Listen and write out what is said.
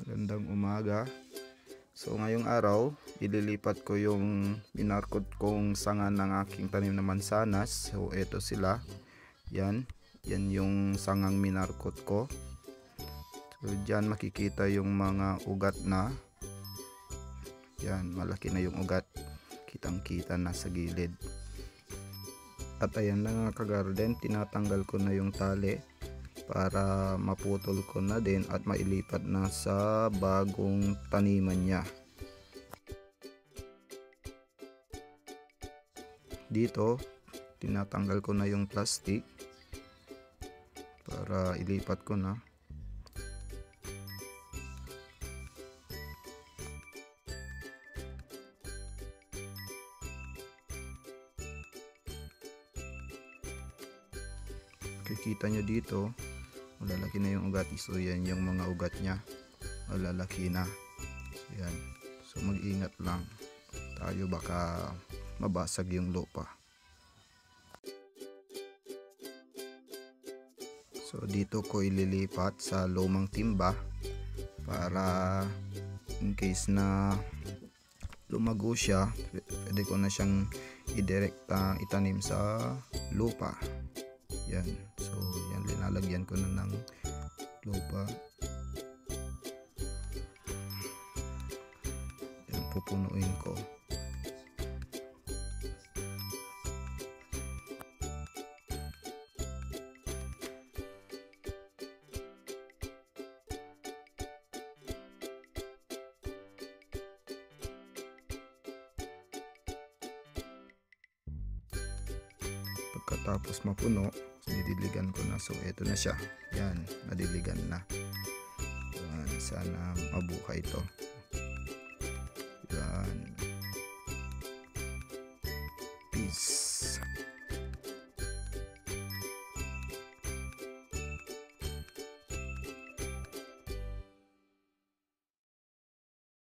Magandang umaga. So ngayong araw, ililipat ko yung minarkot kong sanga ng aking tanim na mansanas. So eto sila. Yan yung sangang minarkot ko. So dyan makikita yung mga ugat na. Yan, malaki na yung ugat. Kitang kita na sa gilid. At ayan na nga kagarden, tinatanggal ko na yung tali para maputol ko na din at mailipat na sa bagong taniman niya. Dito tinatanggal ko na yung plastic para ilipat ko na. Kikita nyo dito, malalaki na yung ugat. So yan yung mga ugat nya, malalaki na. So yan, so mag-ingat lang tayo, baka mabasag yung lupa. So dito ko ililipat sa lumang timba para in case na lumago siya, pwede ko na siyang idirekta itanim sa lupa. Yan, so yan, linalagyan ko na ng lupa. Yan, pupunuin ko. Pagkatapos mapuno, didiligan ko na. So eto na siya. Yan, nadiligan na. Yan, sana mabuhay ito.